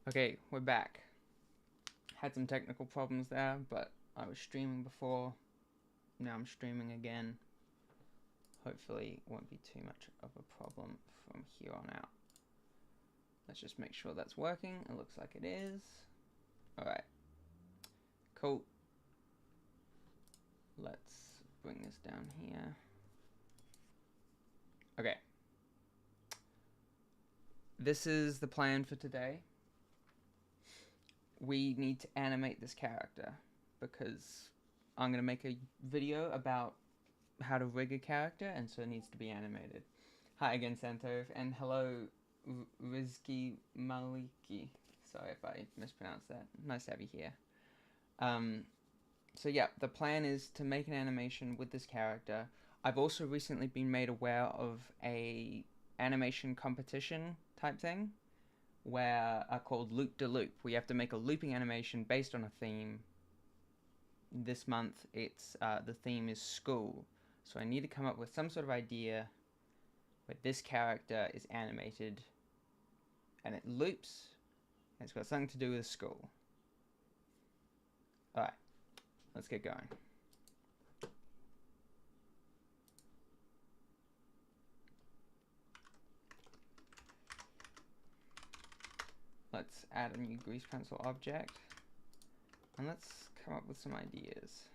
Okay, we're back. Had some technical problems there, but I was streaming before. Now I'm streaming again. Hopefully it won't be too much of a problem from here on out. Let's just make sure that's working. It looks like it is. Alright. Cool. Let's bring this down here. Okay. This is the plan for today. We need to animate this character because I'm going to make a video about how to rig a character, and so it needs to be animated. Hi again, Santov, and hello, Rizky Maliki. Sorry if I mispronounced that. Nice to have you here. So yeah, the plan is to make an animation with this character. I've also recently been made aware of a animation competition type thing where called Loop de Loop. We have to make a looping animation based on a theme. This month, it's the theme is school. So I need to come up with some sort of idea where this character is animated and it loops and it's got something to do with school. Alright, let's get going. Let's add a new grease pencil object and let's come up with some ideas.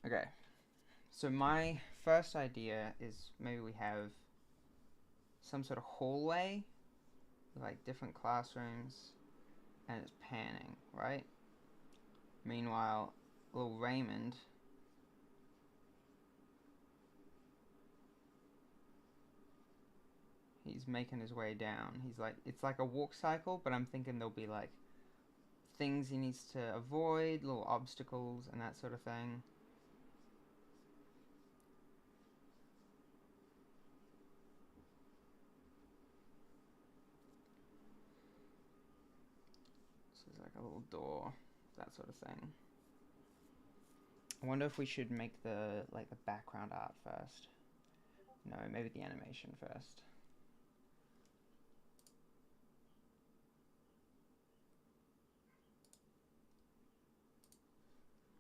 Okay, so my first idea is maybe we have some sort of hallway with like different classrooms and it's panning, right? Meanwhile, little Raymond he's making his way down. He's like, it's like a walk cycle, but I'm thinking there'll be like things he needs to avoid, little obstacles and that sort of thing. So there's like a little door, that sort of thing. I wonder if we should make the like the background art first. No, maybe the animation first.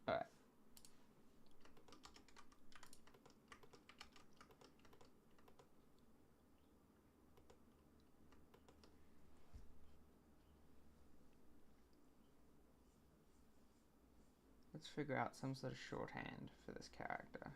Alright. Let's figure out some sort of shorthand for this character.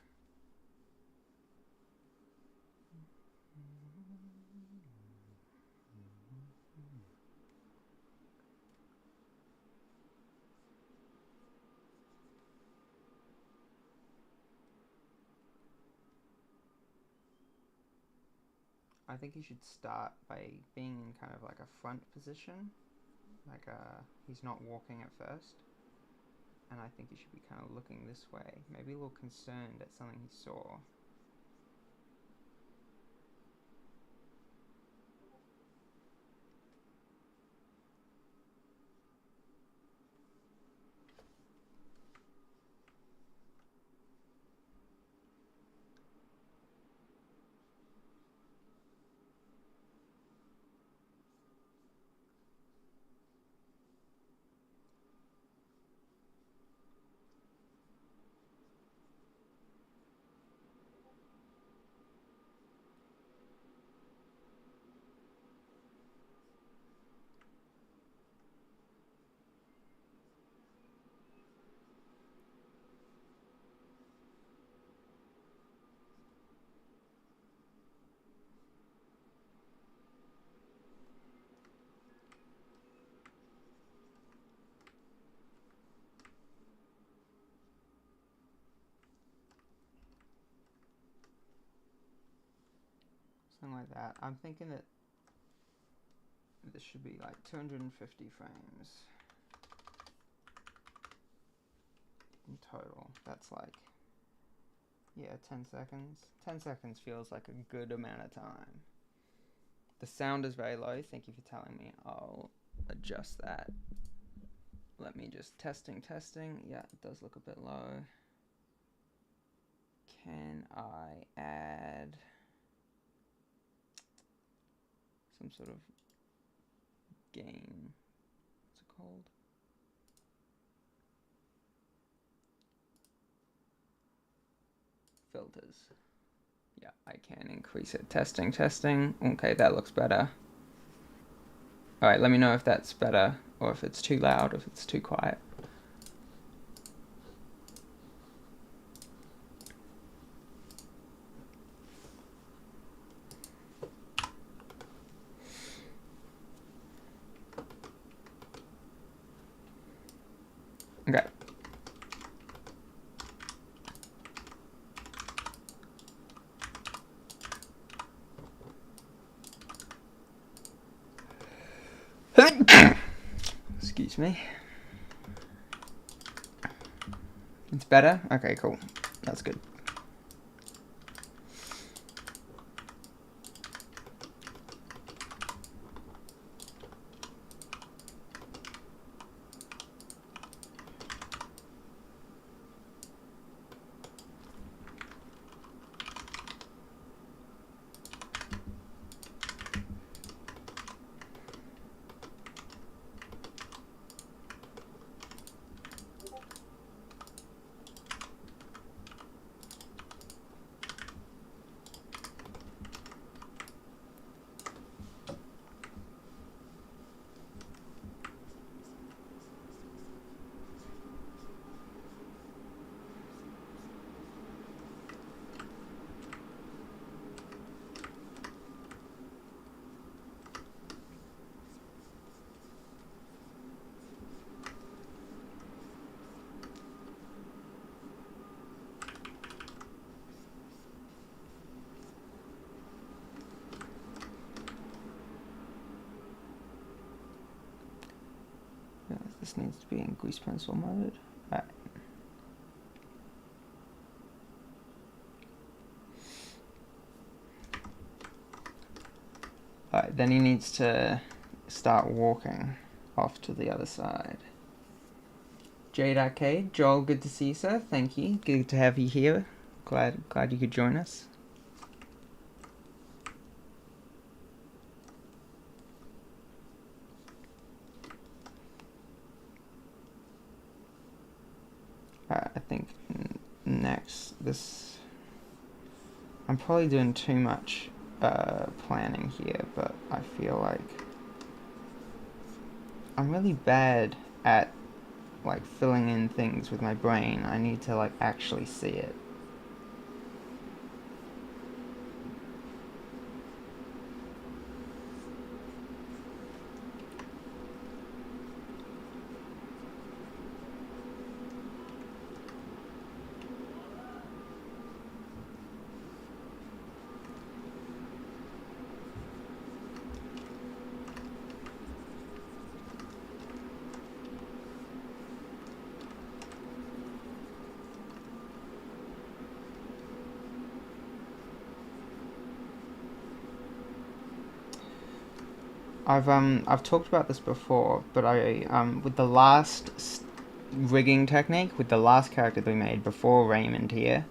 I think he should start by being in kind of like a front position. Like he's not walking at first. And I think he should be kind of looking this way. Maybe a little concerned at something he saw. Something like that. I'm thinking that this should be like 250 frames in total. That's like, yeah, 10 seconds. 10 seconds feels like a good amount of time. The sound is very low. Thank you for telling me. I'll adjust that. Let me just testing. Yeah, it does look a bit low. can I add some sort of gain? What's it called? Filters. Yeah, I can increase it. Testing. Okay, that looks better. Alright, let me know if that's better, or if it's too loud, if it's too quiet. Okay. Excuse me. It's better? Okay, cool. That's good. This needs to be in grease pencil mode. Alright. Alright, then he needs to start walking off to the other side. Jade Arcade, Joel, good to see you, sir. Thank you. Good to have you here. Glad you could join us. I think next, I'm probably doing too much planning here, but I feel like I'm really bad at like filling in things with my brain. I need to like actually see it. I've talked about this before, but with the last rigging technique, with the last character that we made before Raymond here,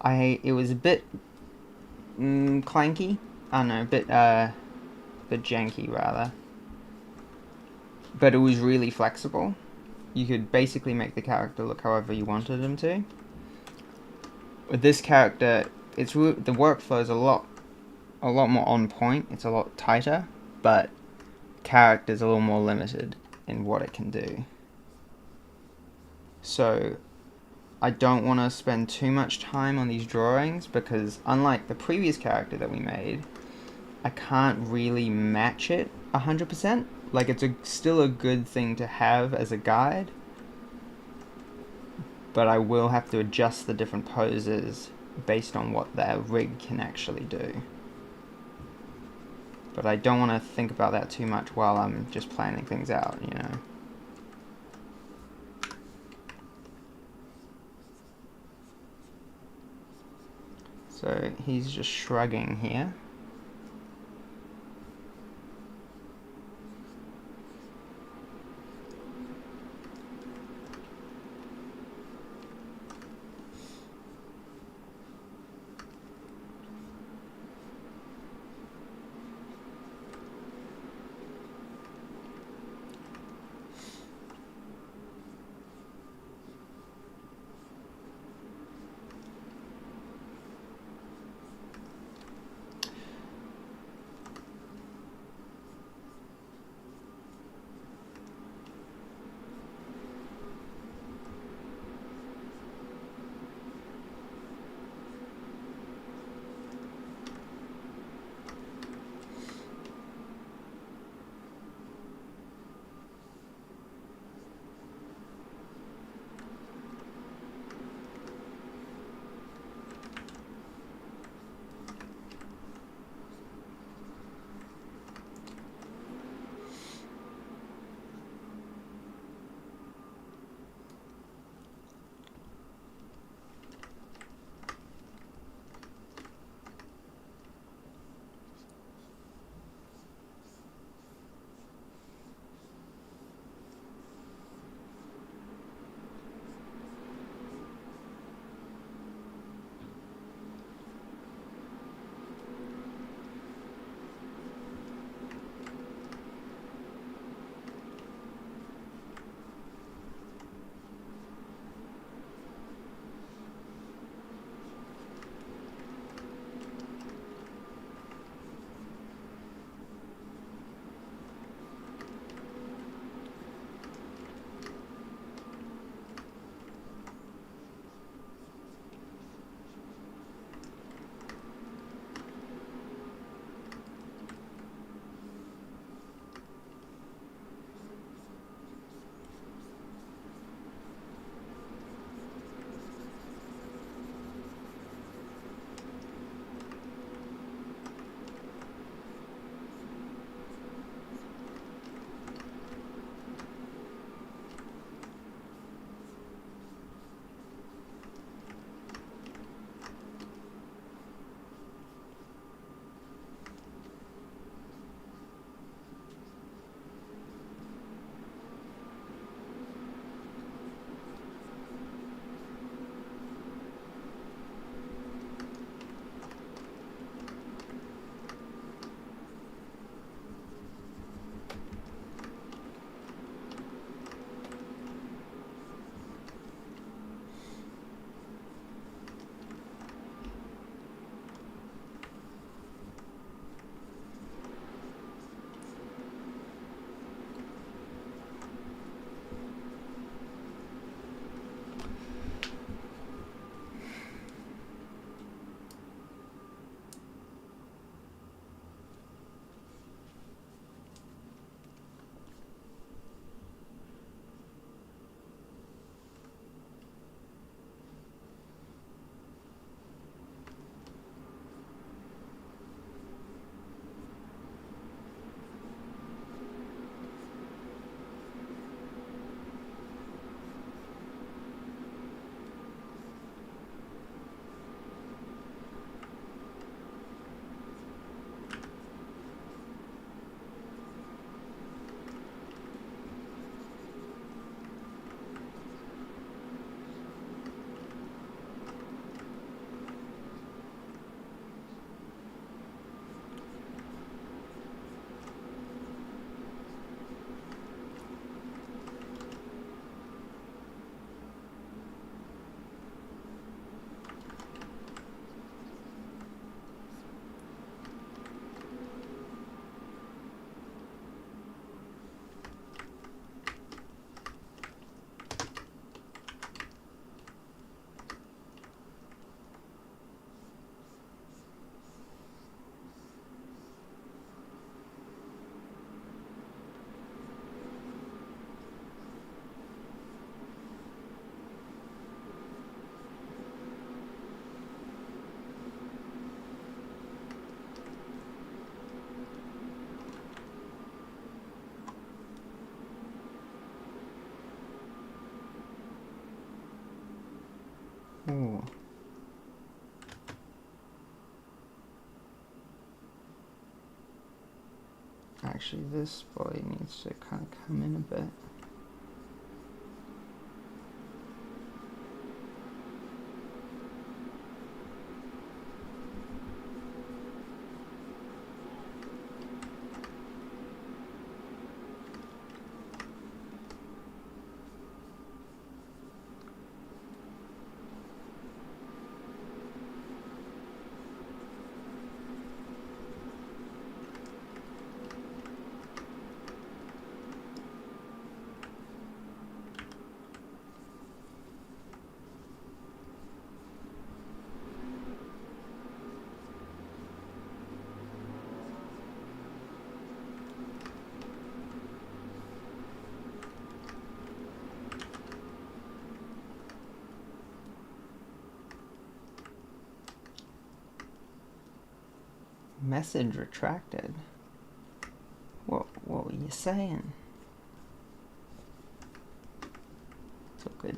it was a bit clanky. I don't know, a bit janky rather. But it was really flexible. You could basically make the character look however you wanted him to. With this character, the workflow is a lot more on point. It's a lot tighter, but character's a little more limited in what it can do. So I don't want to spend too much time on these drawings because unlike the previous character that we made, I can't really match it 100%. Like, it's still a good thing to have as a guide, but I will have to adjust the different poses based on what that rig can actually do. But I don't want to think about that too much while I'm just planning things out, you know. So he's just shrugging here. Ooh. Actually, this body needs to kind of come in a bit. Message retracted. What were you saying? It's all good.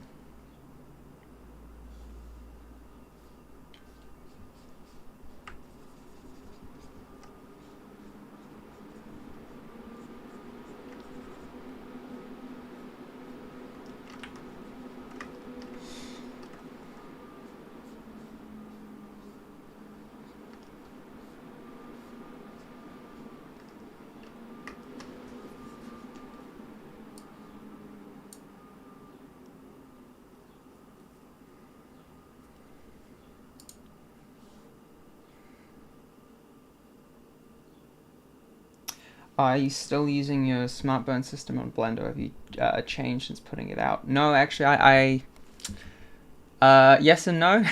Are you still using your Smartburn system on Blender? Have you changed since putting it out? No, actually, yes and no.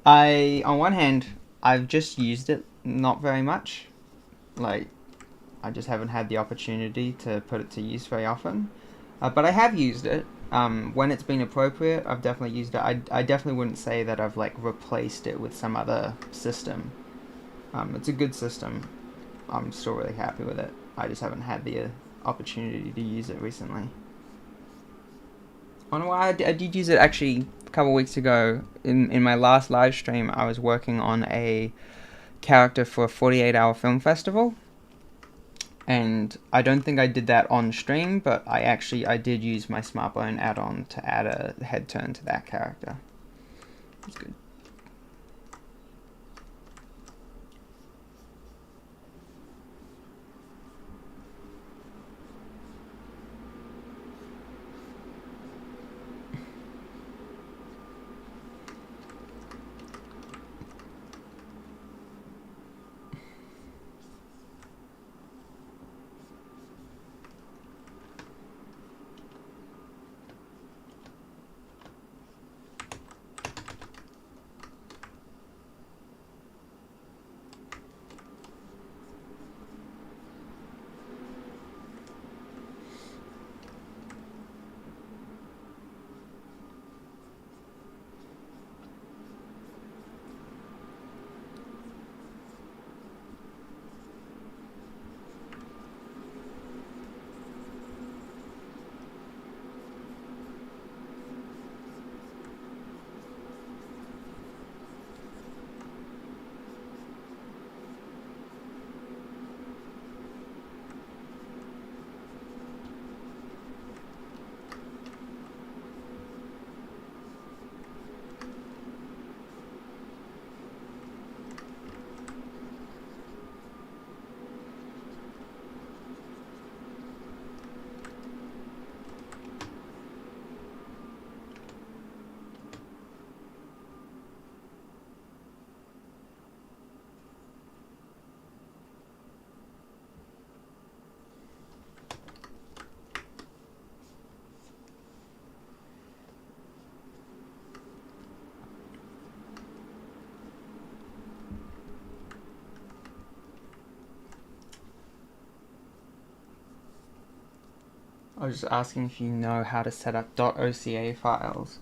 On one hand, I've just used it not very much. Like, I just haven't had the opportunity to put it to use very often. But I have used it. When it's been appropriate, I've definitely used it. I definitely wouldn't say that I've like replaced it with some other system. It's a good system. I'm still really happy with it. I just haven't had the opportunity to use it recently. Oh no, I did use it actually a couple weeks ago. In my last live stream, I was working on a character for a 48-hour film festival. And I don't think I did that on stream, but I did use my Smartbone add-on to add a head turn to that character. It's good. I was just asking if you know how to set up .oca files,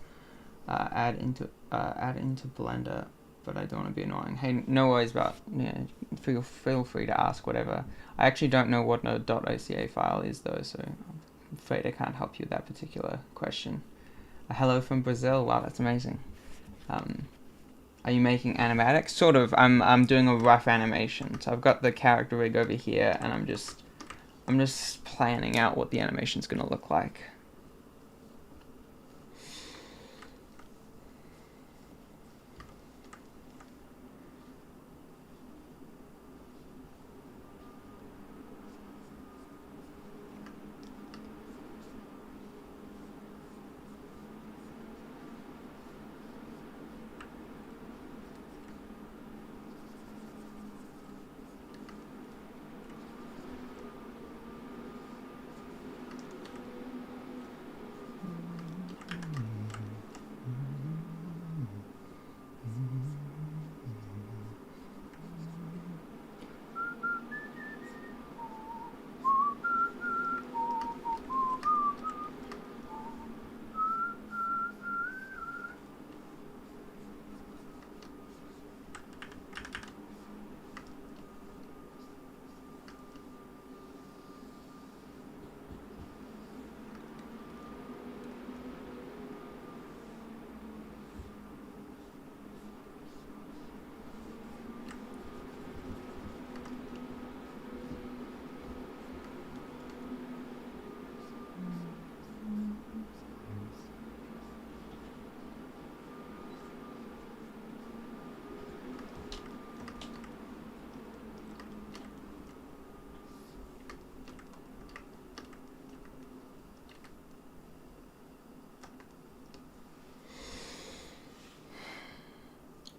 add into Blender, but I don't want to be annoying. Hey, no worries about, yeah, feel free to ask whatever. I actually don't know what a .oca file is though, so I'm afraid I can't help you with that particular question. Hello from Brazil. Wow, that's amazing. Are you making animatics? Sort of. I'm doing a rough animation. So I've got the character rig over here, and I'm just planning out what the animation's gonna look like.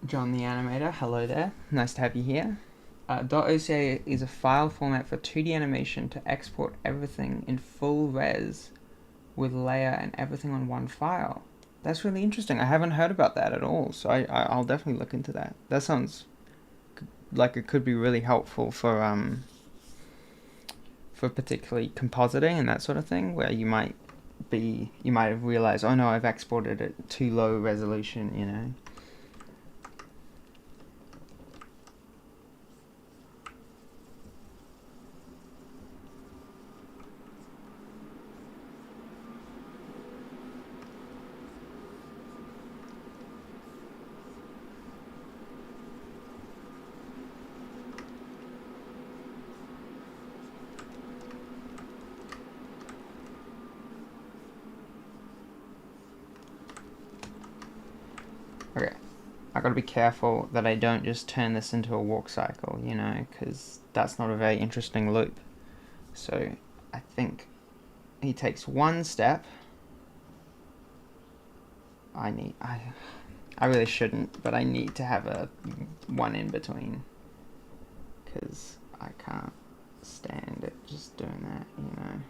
John the Animator, hello there. Nice to have you here. .oca is a file format for 2D animation to export everything in full res with layer and everything on one file. That's really interesting. I haven't heard about that at all, so I'll definitely look into that. That sounds like it could be really helpful for particularly compositing and that sort of thing, where you might have realized, oh no, I've exported it too low resolution, you know. Okay, I gotta be careful that I don't just turn this into a walk cycle, you know, because that's not a very interesting loop. So I think he takes one step. I really shouldn't, but I need to have a one in between, because I can't stand it just doing that, you know.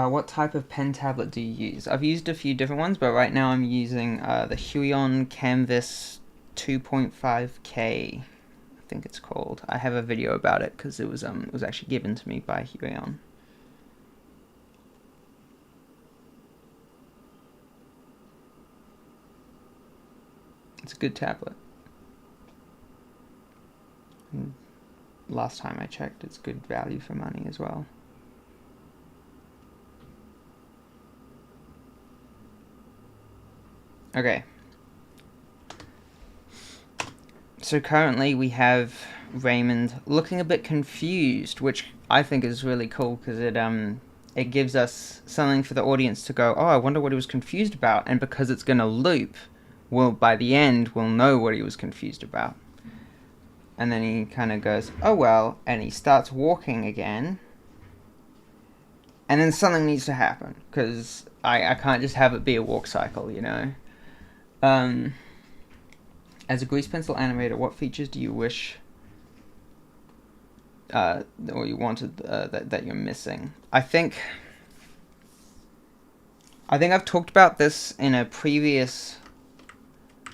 What type of pen tablet do you use? I've used a few different ones, but right now I'm using the Huion Canvas 2.5K, I think it's called. I have a video about it because it was actually given to me by Huion. It's a good tablet. And last time I checked, it's good value for money as well. Okay. So currently we have Raymond looking a bit confused, which I think is really cool because it gives us something for the audience to go, oh, I wonder what he was confused about, and because it's going to loop, by the end we'll know what he was confused about. And then he kind of goes, oh well, and he starts walking again, and then something needs to happen because I can't just have it be a walk cycle, you know. As a grease pencil animator, what features do you wish or you wanted that you're missing? I think I've talked about this in a previous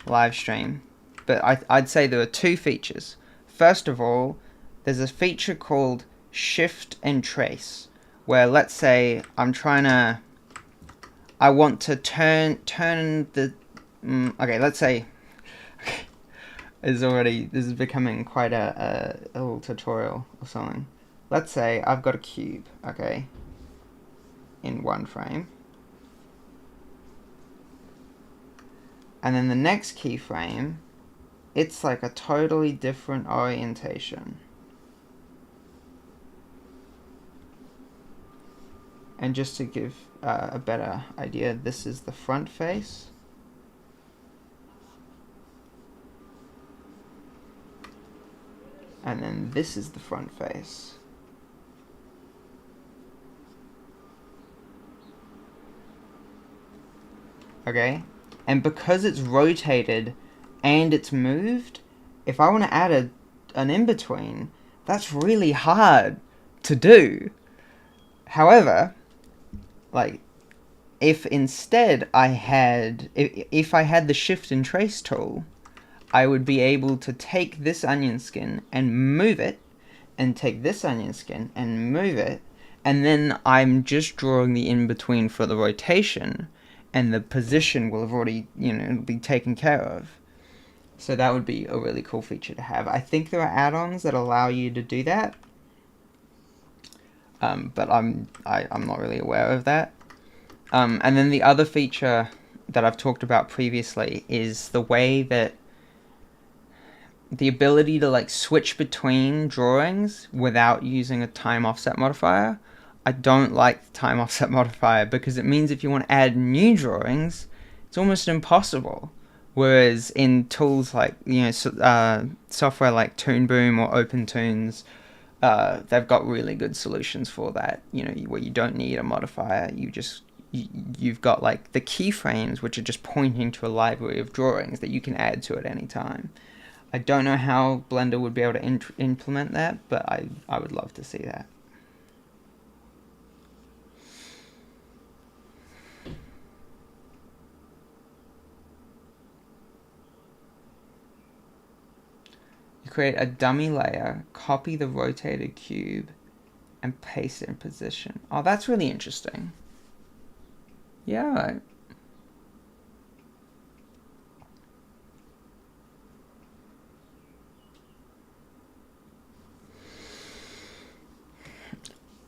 live stream, but I'd say there are two features. First of all, there's a feature called shift and trace, where let's say I want to turn the okay, let's say this is becoming quite a little tutorial or something. Let's say I've got a cube, okay, in one frame, and then the next keyframe, it's like a totally different orientation. And just to give a better idea, this is the front face. And then this is the front face. Okay? And because it's rotated and it's moved, if I want to add an in-between, that's really hard to do. However, like, if instead I had, if I had the shift and trace tool, I would be able to take this onion skin and move it, and take this onion skin and move it, and then I'm just drawing the in-between for the rotation, and the position will have already, you know, it'll be taken care of. So that would be a really cool feature to have. I think there are add-ons that allow you to do that, but I'm not really aware of that. And then the other feature that I've talked about previously is the way that the ability to like switch between drawings without using a time offset modifier. I don't like the time offset modifier because it means if you want to add new drawings, it's almost impossible. Whereas in tools like, you know, software like Toon Boom or OpenToons, they've got really good solutions for that. You know, where you don't need a modifier. You've got like the keyframes, which are just pointing to a library of drawings that you can add to at any time. I don't know how Blender would be able to implement that, but I would love to see that. You create a dummy layer, copy the rotated cube, and paste it in position. Oh, that's really interesting. Yeah, right.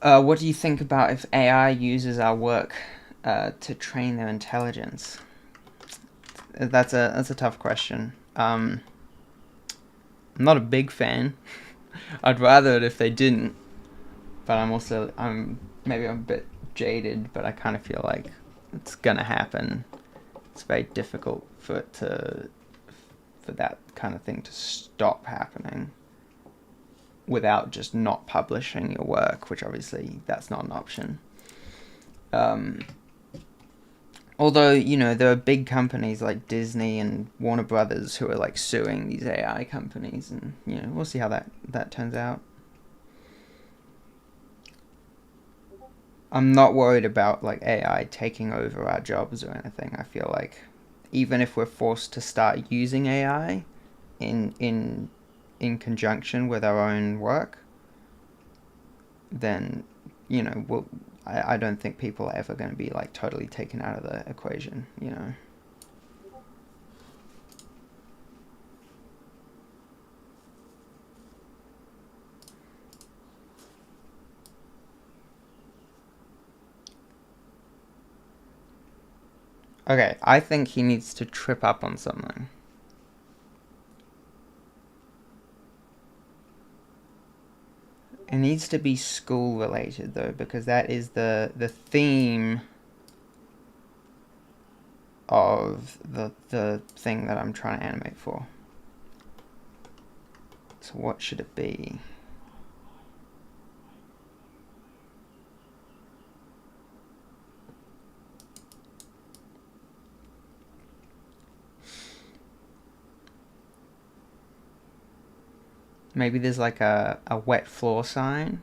What do you think about if AI uses our work to train their intelligence? That's a tough question. I'm not a big fan. I'd rather it if they didn't, but maybe I'm a bit jaded, but I kind of feel like it's gonna happen. It's very difficult for that kind of thing to stop happening without just not publishing your work, which obviously that's not an option. Although, you know, there are big companies like Disney and Warner Brothers who are like suing these AI companies, and, you know, we'll see how that turns out. I'm not worried about like AI taking over our jobs or anything. I feel like even if we're forced to start using AI in conjunction with our own work, then I don't think people are ever going to be like totally taken out of the equation. Okay, I think he needs to trip up on something. It needs to be school related though, because that is the theme of the thing that I'm trying to animate for. So what should it be? Maybe there's like a wet floor sign.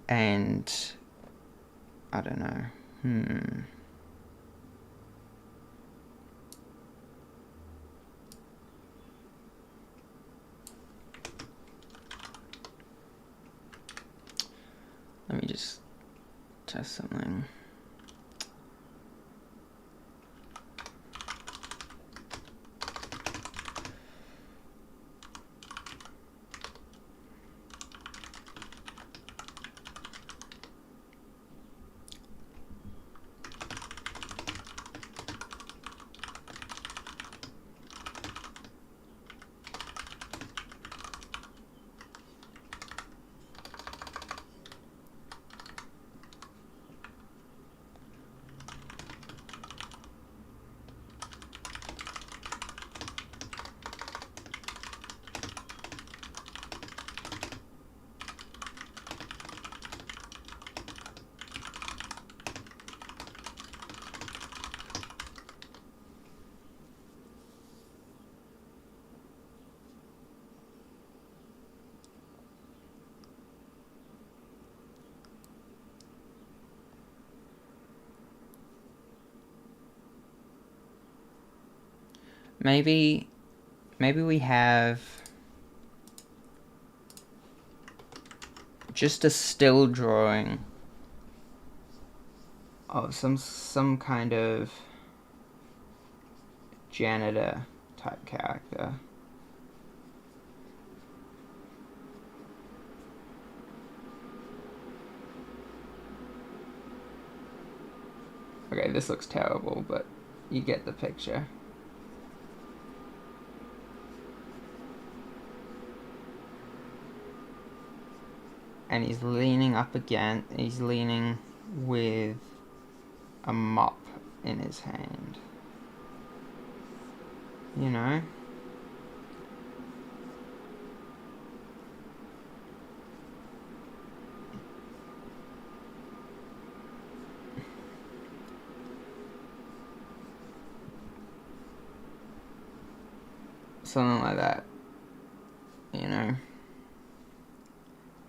And I don't know. Let me just test something. Maybe we have just a still drawing of some kind of janitor type character. Okay, this looks terrible, but you get the picture. And he's leaning up again. He's leaning with a mop in his hand. You know? Something like that. You know?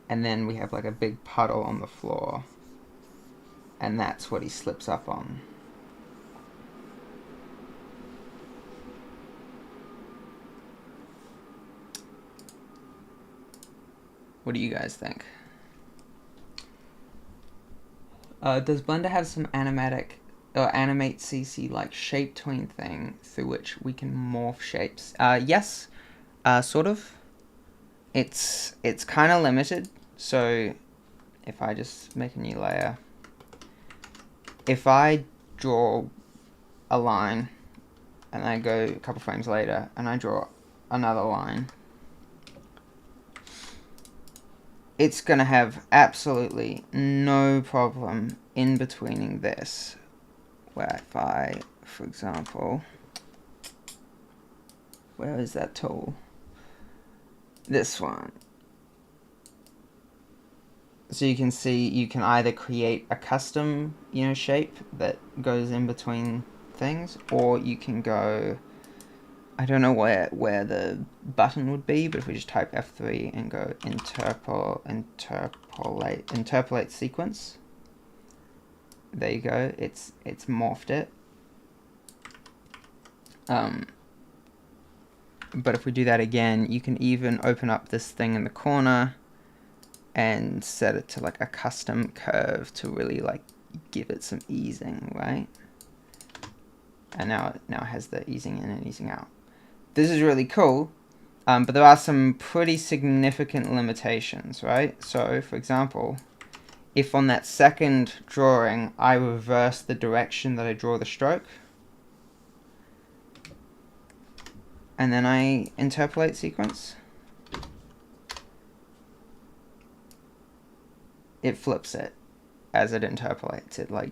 And then we have like a big puddle on the floor. And that's what he slips up on. What do you guys think? Does Blender have some animate CC like shape tween thing through which we can morph shapes? Yes, sort of. It's kind of limited. So if I just make a new layer, if I draw a line and I go a couple frames later and I draw another line, it's gonna have absolutely no problem in betweening this, where if I, for example, where is that tool? This one. So you can see you can either create a custom, shape that goes in between things, or you can go I don't know where the button would be, but if we just type F3 and go interpolate sequence, there you go. It's morphed it. But if we do that again, you can even open up this thing in the corner and set it to like a custom curve to really like give it some easing, right? And now it has the easing in and easing out. This is really cool, but there are some pretty significant limitations, right? So, for example, if on that second drawing I reverse the direction that I draw the stroke, and then I interpolate sequence, it flips it as it interpolates it. Like,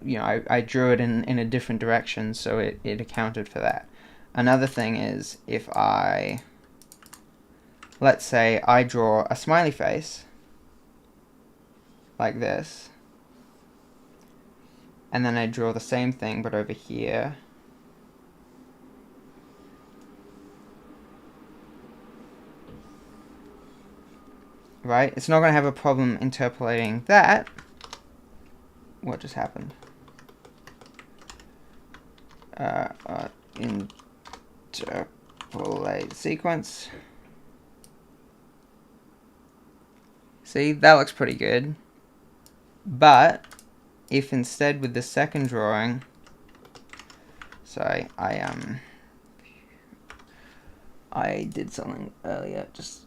you know, I drew it in a different direction, so it accounted for that. Another thing is, if let's say I draw a smiley face like this, and then I draw the same thing but over here, right? It's not going to have a problem interpolating that. What just happened? Interpolate sequence. See, that looks pretty good. But if instead with the second drawing, sorry, I did something earlier. Just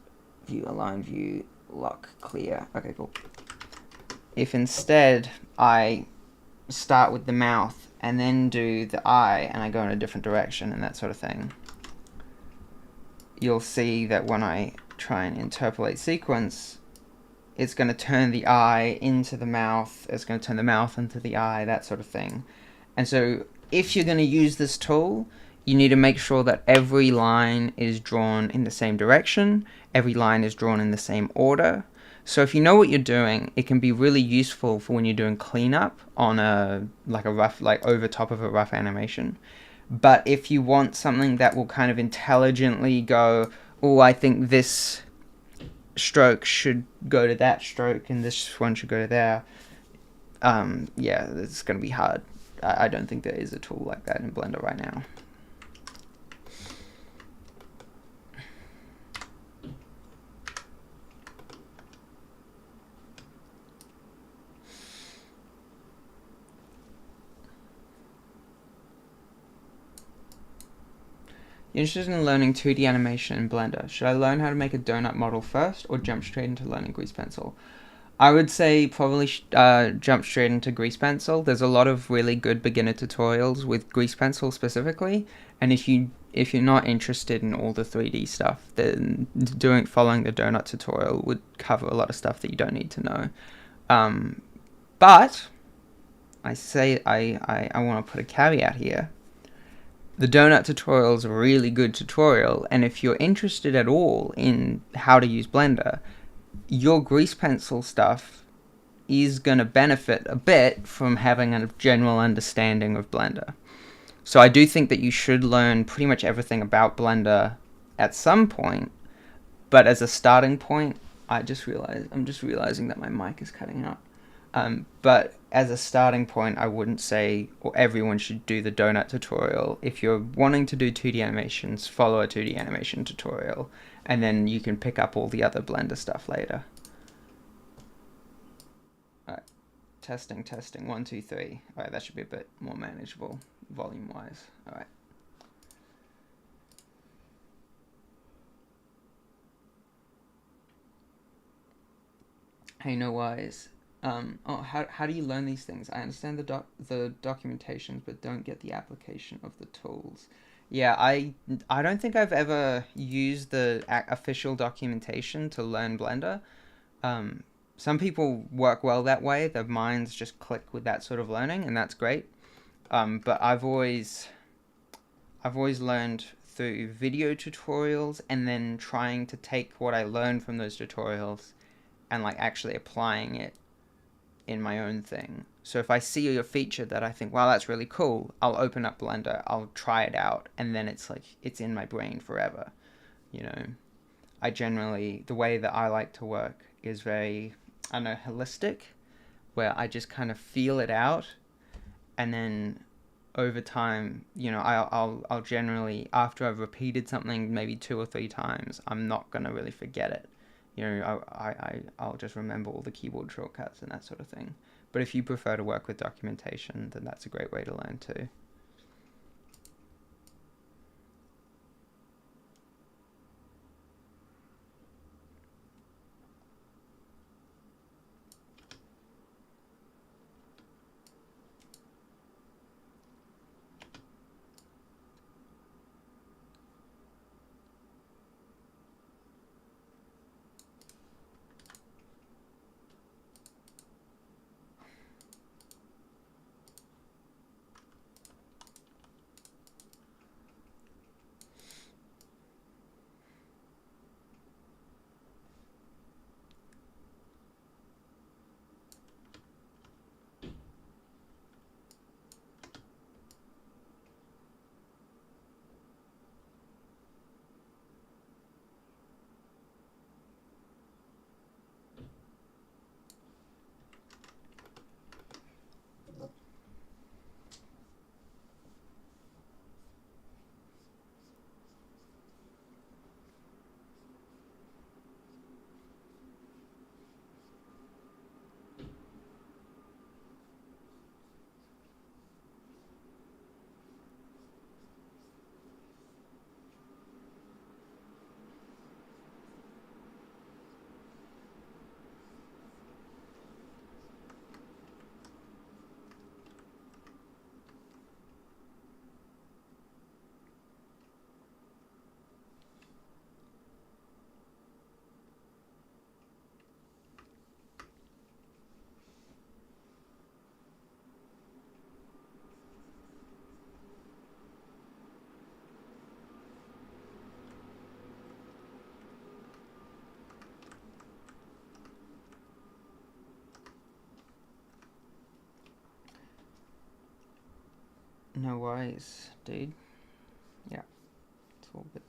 view, align, view, lock, clear. Okay, cool. If instead I start with the mouth and then do the eye and I go in a different direction and that sort of thing, you'll see that when I try and interpolate sequence, it's going to turn the eye into the mouth, it's going to turn the mouth into the eye, that sort of thing. And so if you're going to use this tool, you need to make sure that every line is drawn in the same direction, every line is drawn in the same order. So if you know what you're doing, it can be really useful for when you're doing cleanup on a rough, like over top of a rough animation. But if you want something that will kind of intelligently go, oh, I think this stroke should go to that stroke and this one should go to there, yeah, it's going to be hard. I don't think there is a tool like that in Blender right now. You're interested in learning 2D animation in Blender. Should I learn how to make a donut model first or jump straight into learning grease pencil? I would say probably jump straight into grease pencil. There's a lot of really good beginner tutorials with grease pencil specifically, and if you're not interested in all the 3D stuff, then following the donut tutorial would cover a lot of stuff that you don't need to know. But I say I want to put a caveat here. The donut tutorial is a really good tutorial, and if you're interested at all in how to use Blender, your grease pencil stuff is going to benefit a bit from having a general understanding of Blender. So I do think that you should learn pretty much everything about Blender at some point, but as a starting point, I'm just realizing that my mic is cutting out. But as a starting point, I wouldn't say everyone should do the donut tutorial. If you're wanting to do 2D animations, follow a 2D animation tutorial, and then you can pick up all the other Blender stuff later. Alright, testing, 1, 2, 3. Alright, that should be a bit more manageable volume-wise. Alright. Hey, no wise. How do you learn these things? I understand the documentation, but don't get the application of the tools. Yeah, I don't think I've ever used the official documentation to learn Blender. Some people work well that way. Their minds just click with that sort of learning, and that's great. But I've always learned through video tutorials and then trying to take what I learned from those tutorials and like actually applying it in my own thing. So if I see a feature that I think, wow, that's really cool, I'll open up Blender, I'll try it out, and then it's like it's in my brain forever. You know, I generally, the way that I like to work is very, I don't know, holistic, where I just kind of feel it out, and then over time, you know, I'll generally, after I've repeated something maybe 2 or 3 times, I'm not gonna really forget it. You know, I'll just remember all the keyboard shortcuts and that sort of thing. But if you prefer to work with documentation, then that's a great way to learn too. No worries, dude. Yeah, it's all good.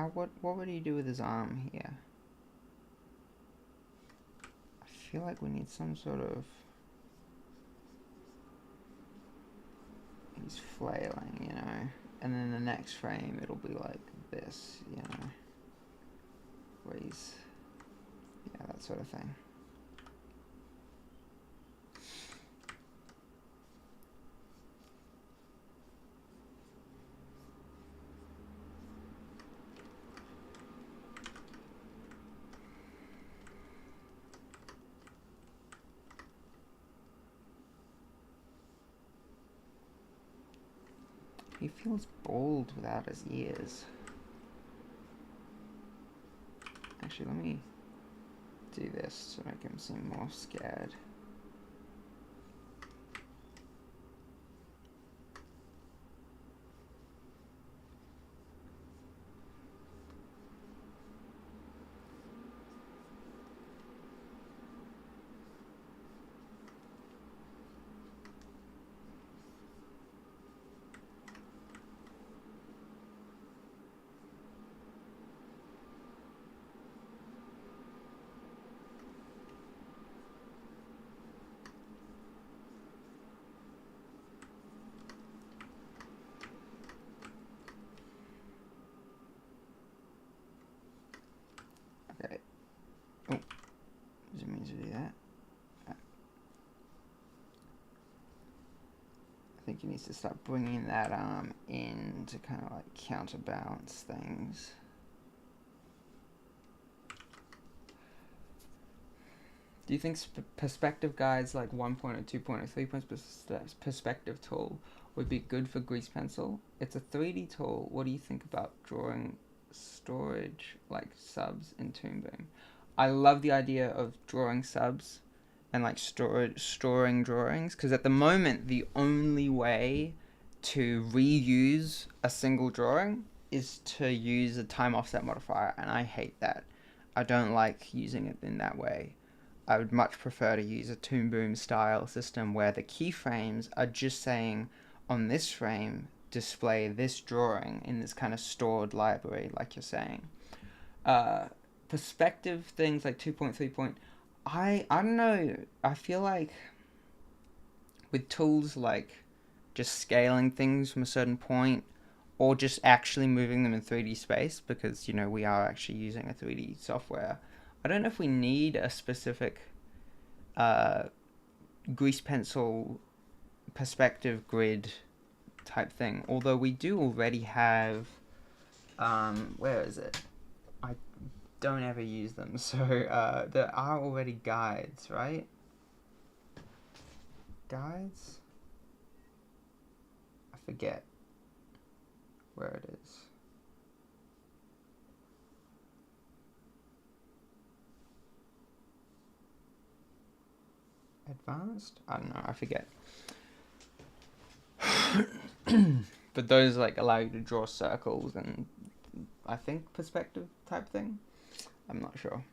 what would he do with his arm here? I feel like we need some sort of... He's flailing, you know. And then the next frame it'll be like this, you know. Where he's... Yeah, that sort of thing. He feels bald without his ears. Actually, let me do this to make him seem more scared. Okay. Oh, doesn't mean to do that. I think he needs to start bringing that arm in to kind of like counterbalance things. Do you think perspective guides like 1 point or 2 point or 3 point perspective tool would be good for grease pencil? It's a 3D tool. What do you think about drawing storage like subs in Toon Boom? I love the idea of drawing subs and like storing drawings, because at the moment the only way to reuse a single drawing is to use a time offset modifier, and I hate that. I don't like using it in that way. I would much prefer to use a Toon Boom style system where the keyframes are just saying, on this frame, display this drawing in this kind of stored library, like you're saying. Perspective things like 2 point, 3 point, I don't know. I feel like with tools like just scaling things from a certain point, or just actually moving them in 3D space, because, you know, we are actually using a 3D software. I don't know if we need a specific grease pencil perspective grid type thing, although we do already have, where is it? I don't ever use them, so there are already guides, right? Guides? I forget where it is. Advanced? I don't know, I forget. But those like allow you to draw circles and I think perspective type thing. I'm not sure.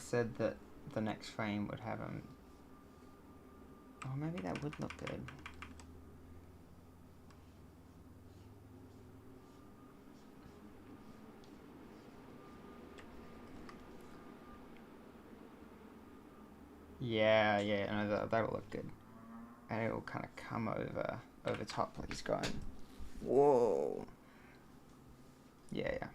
said that the next frame would have him. Oh, maybe that would look good. Yeah, no, that'll look good. And it will kind of come over top like he's going, whoa. Yeah.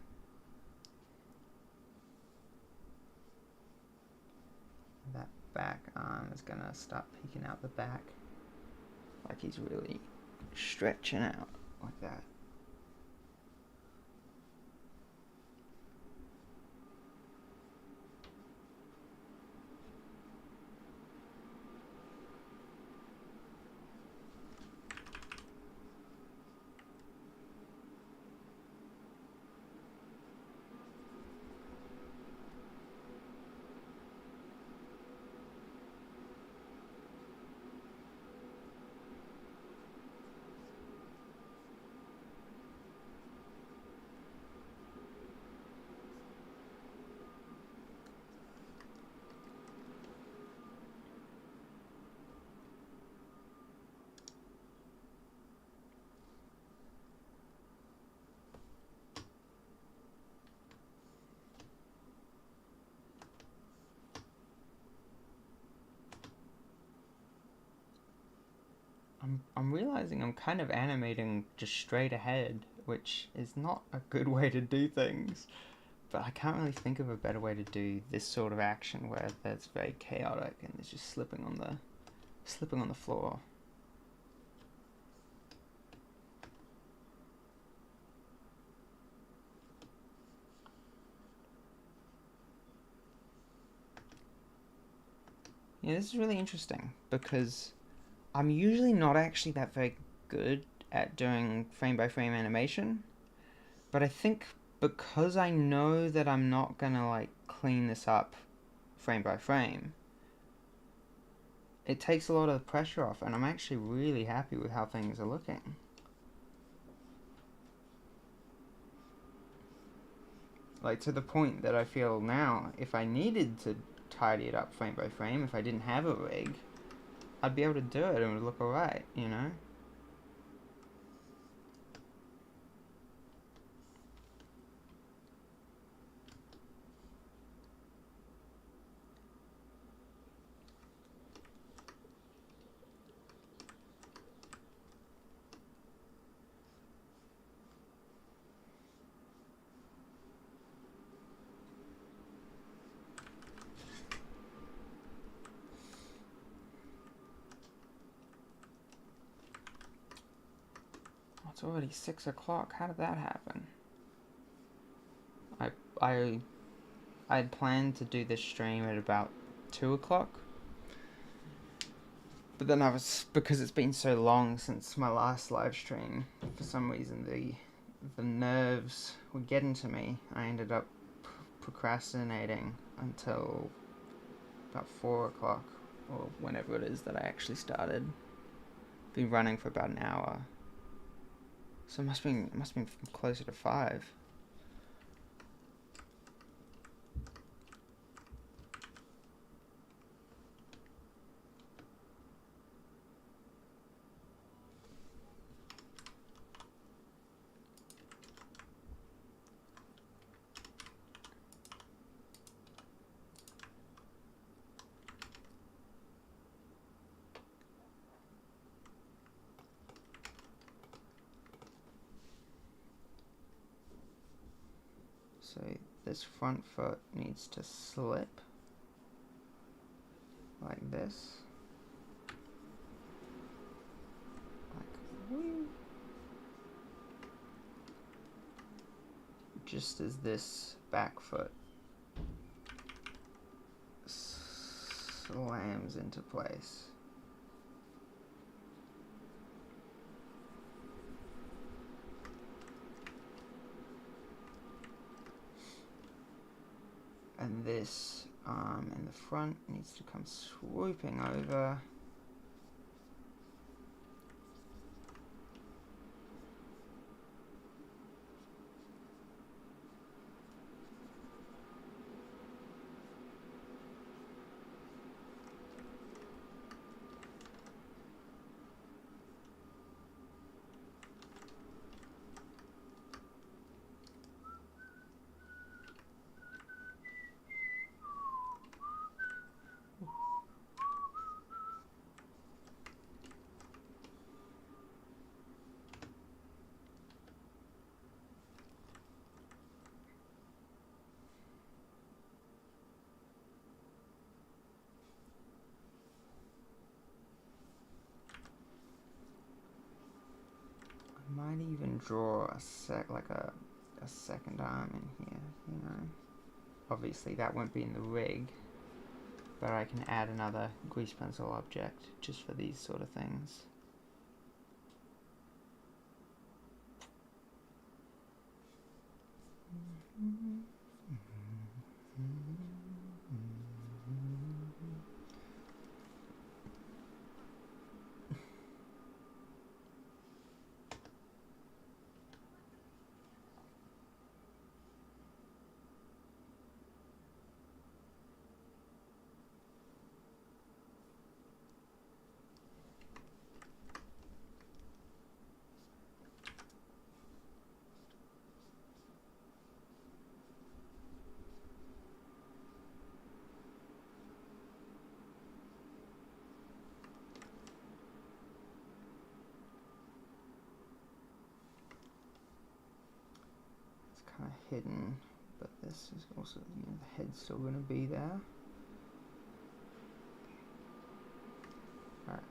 That back arm is gonna start peeking out the back. Like he's really stretching out like that. I'm realizing I'm kind of animating just straight ahead, which is not a good way to do things. But I can't really think of a better way to do this sort of action where that's very chaotic and it's just slipping on the floor. Yeah, this is really interesting because I'm usually not actually that very good at doing frame by frame animation, but I think because I know that I'm not gonna like clean this up frame by frame, it takes a lot of the pressure off, and I'm actually really happy with how things are looking. Like, to the point that I feel now, if I needed to tidy it up frame by frame, if I didn't have a rig, I'd be able to do it and it would look alright, you know? It's already 6 o'clock. How did that happen? I had planned to do this stream at about 2 o'clock. But then because it's been so long since my last live stream, for some reason the nerves were getting to me. I ended up procrastinating until about 4 o'clock, or whenever it is that I actually started. Been running for about an hour. So it must have been closer to 5. So this front foot needs to slip like this. Like, whee. Just as this back foot slams into place. And this arm in the front needs to come swooping over. might even draw a second arm in here, you know. Obviously that won't be in the rig, but I can add another grease pencil object just for these sort of things. Kind of hidden, but this is also, you know, the head's still going to be there. Alright.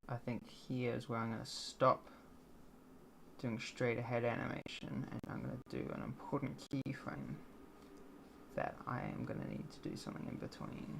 I think here is where I'm going to stop doing straight ahead animation, and I'm going to do an important keyframe that I am going to need to do something in between.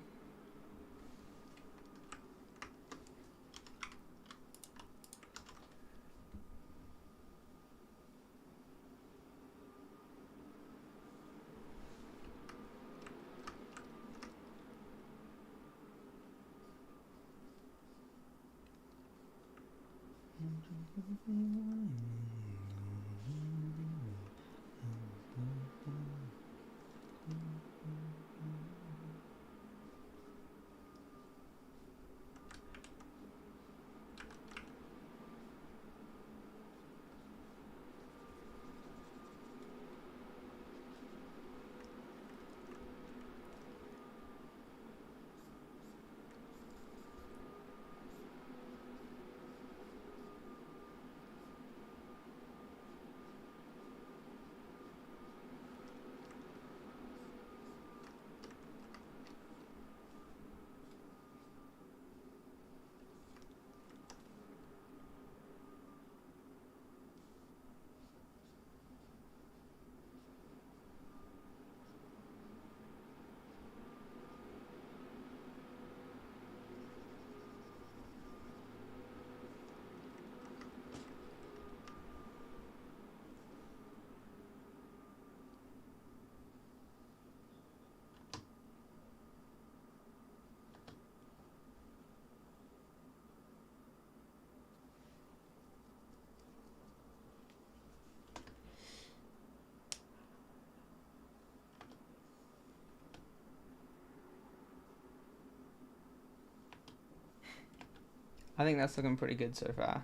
I think that's looking pretty good so far.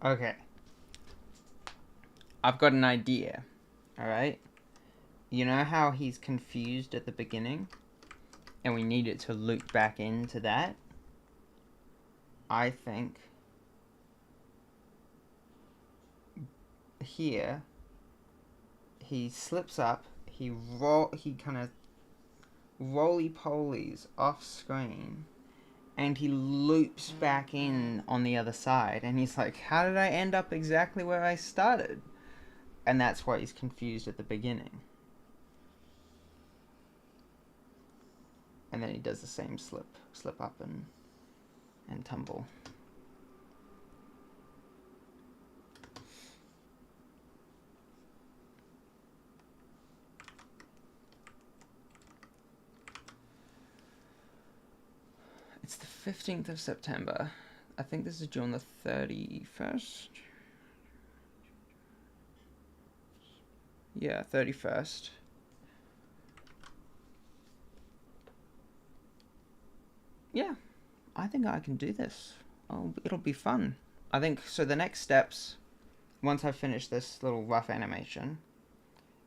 Okay. I've got an idea. Alright? You know how he's confused at the beginning? And we need it to loop back into that? I think here he slips up, he kind of roly-polies off screen, and he loops back in on the other side, and he's like, how did I end up exactly where I started? And that's why he's confused at the beginning. And then he does the same slip up and tumble. It's the 15th of September. I think this is due on the 31st. Yeah, 31st. Yeah, I think I can do this. Oh, it'll be fun. I think, so the next steps, once I finish this little rough animation,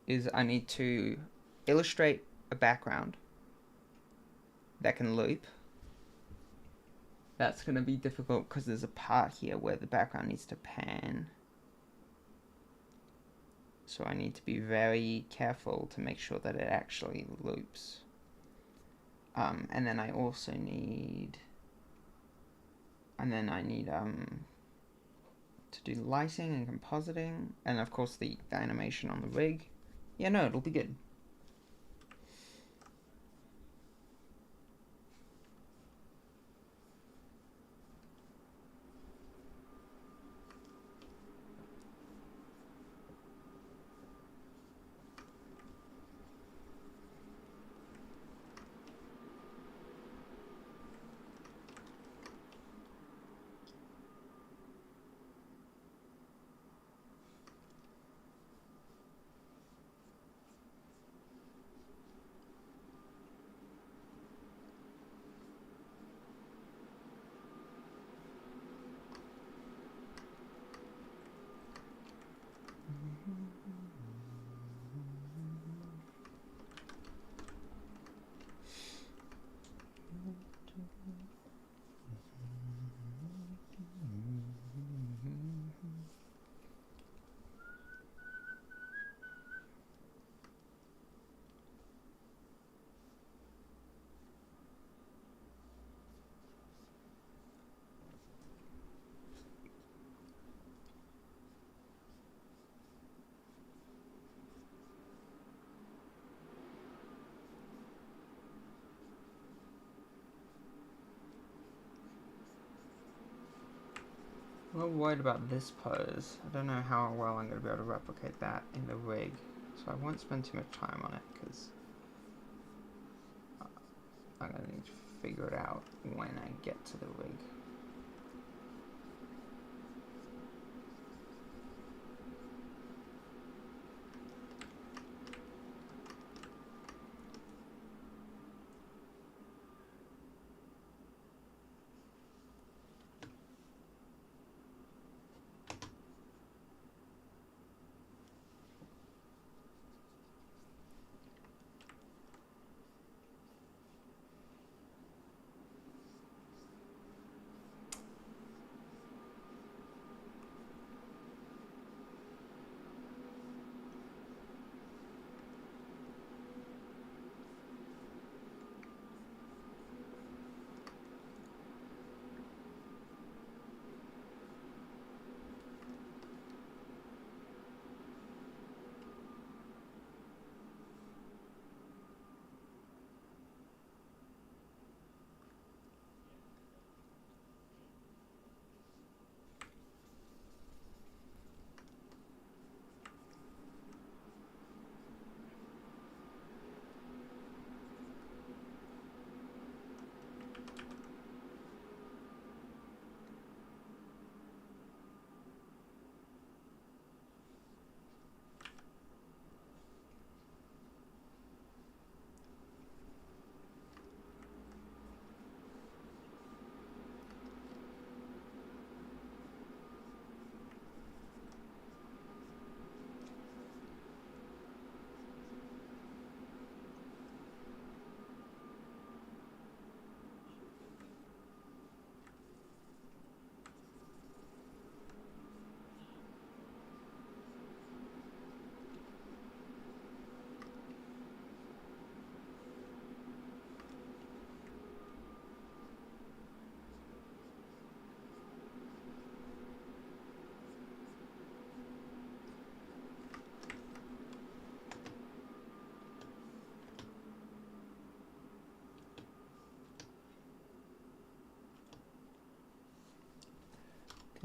is I need to illustrate a background that can loop. That's going to be difficult because there's a part here where the background needs to pan. So I need to be very careful to make sure that it actually loops. And then I also need... And then I need to do lighting and compositing. And of course the animation on the rig. Yeah, no, it'll be good. a little worried about this pose. I don't know how well I'm going to be able to replicate that in the rig, so I won't spend too much time on it because I'm going to need to figure it out when I get to the rig.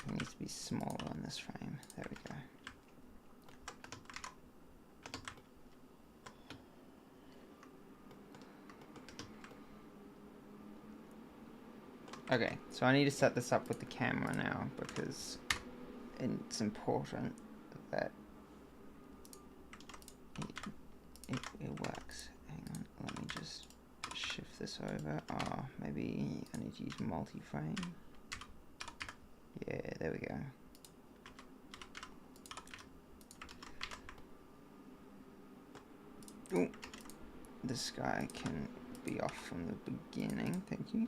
It needs to be smaller on this frame. There we go. Okay, so I need to set this up with the camera now because it's important that it works. Hang on, let me just shift this over. Maybe I need to use multi-frame. Yeah, there we go. Ooh, this guy can be off from the beginning, thank you.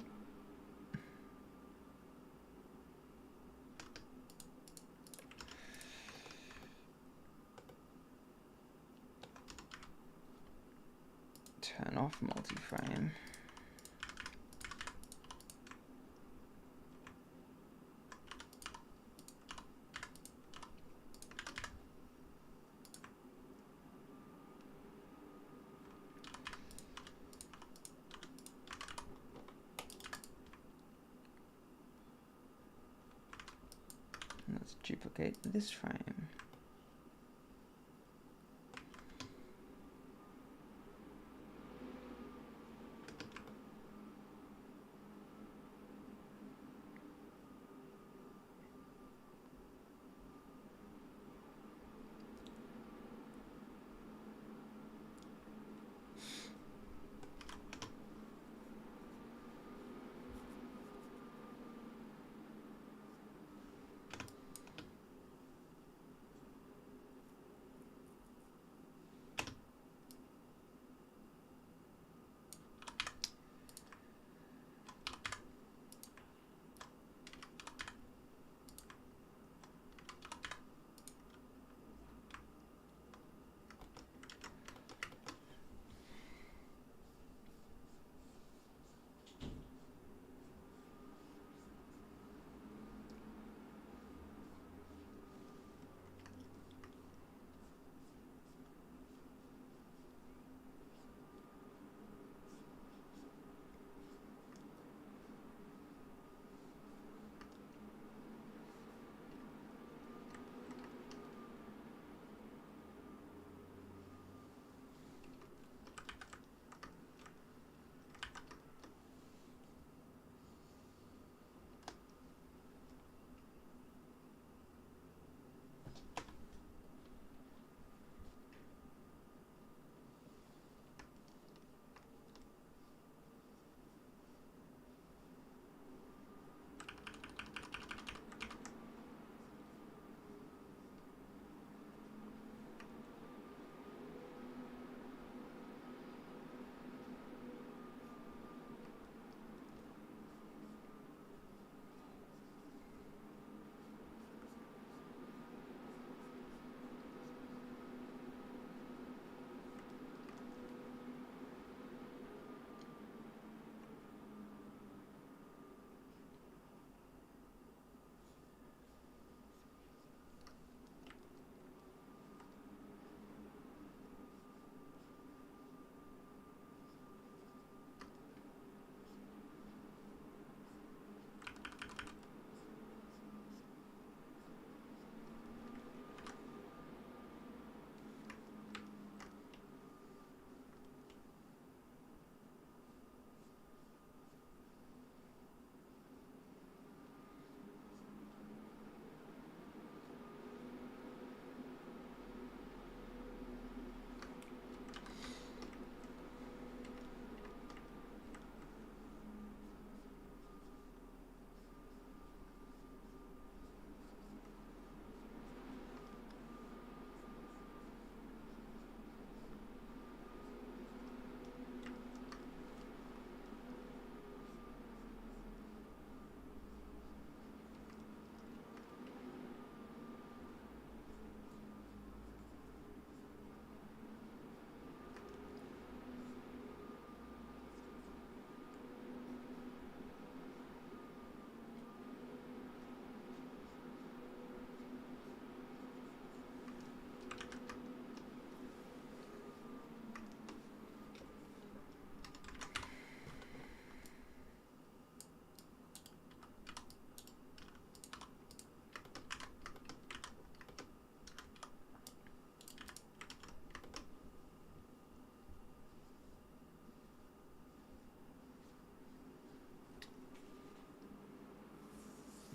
Turn off multi-frame. Let's duplicate this frame.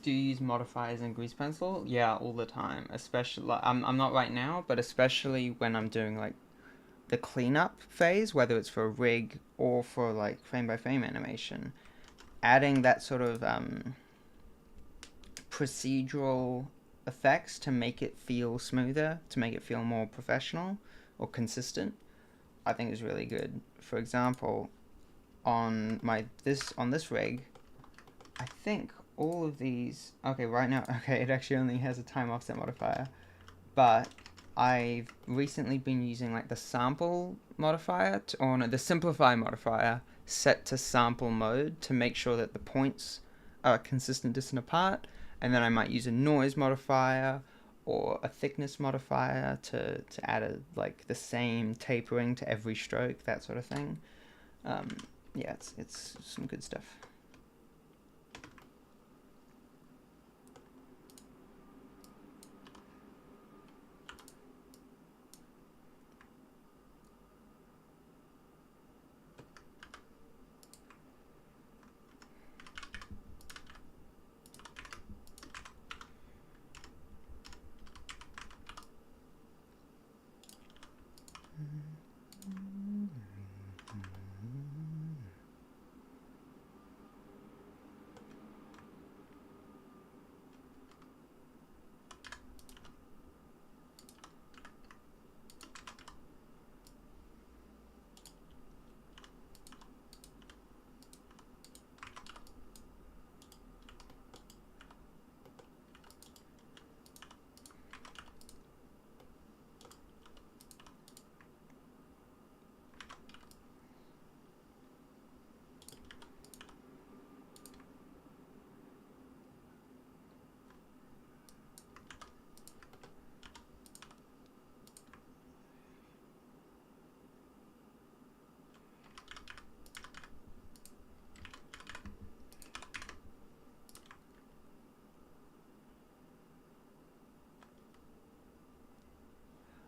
Do you use modifiers in Grease Pencil? Yeah, all the time. Especially, like, I'm not right now, but especially when I'm doing like the cleanup phase, whether it's for a rig or for like frame by frame animation, adding that sort of procedural effects to make it feel smoother, to make it feel more professional or consistent, I think is really good. For example, on this rig, I think all of these, okay, right now, okay, it actually only has a time offset modifier, but I've recently been using like the sample modifier, or no, the simplify modifier set to sample mode to make sure that the points are consistent distance apart, and then I might use a noise modifier or a thickness modifier to add like the same tapering to every stroke, that sort of thing. Yeah, it's some good stuff.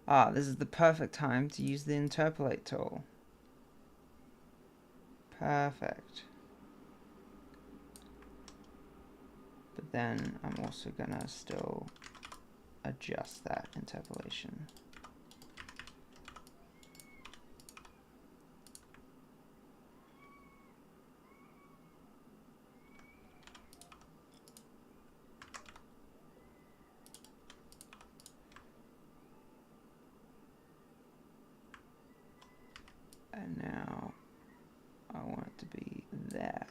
Ah, this is the perfect time to use the Interpolate tool. Perfect. But then I'm also gonna still adjust that interpolation. And now I want it to be there.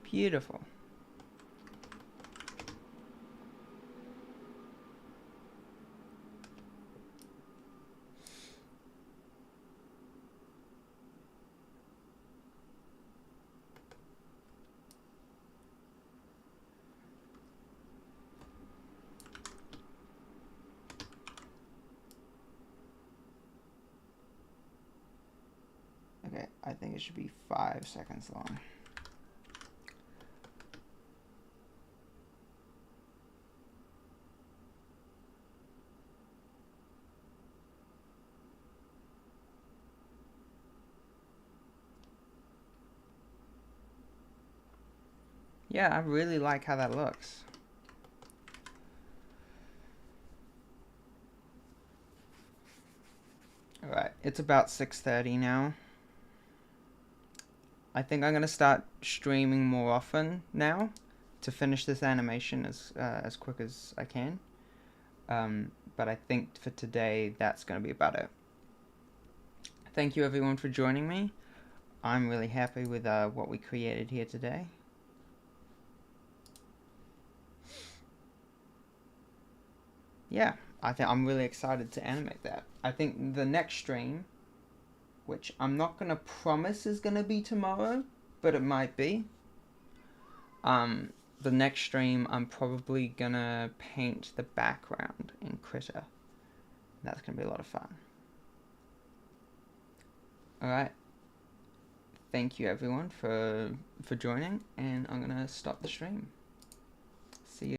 Beautiful. Okay, I think it should be 5 seconds long. Yeah, I really like how that looks. Alright, it's about 6:30 now. I think I'm going to start streaming more often now to finish this animation as quick as I can. But I think for today, that's going to be about it. Thank you everyone for joining me. I'm really happy with what we created here today. Yeah, I think I'm really excited to animate that. I think the next stream, which I'm not going to promise is going to be tomorrow, but it might be. The next stream, I'm probably going to paint the background in Critter. That's going to be a lot of fun. Alright. Thank you everyone for joining, and I'm going to stop the stream.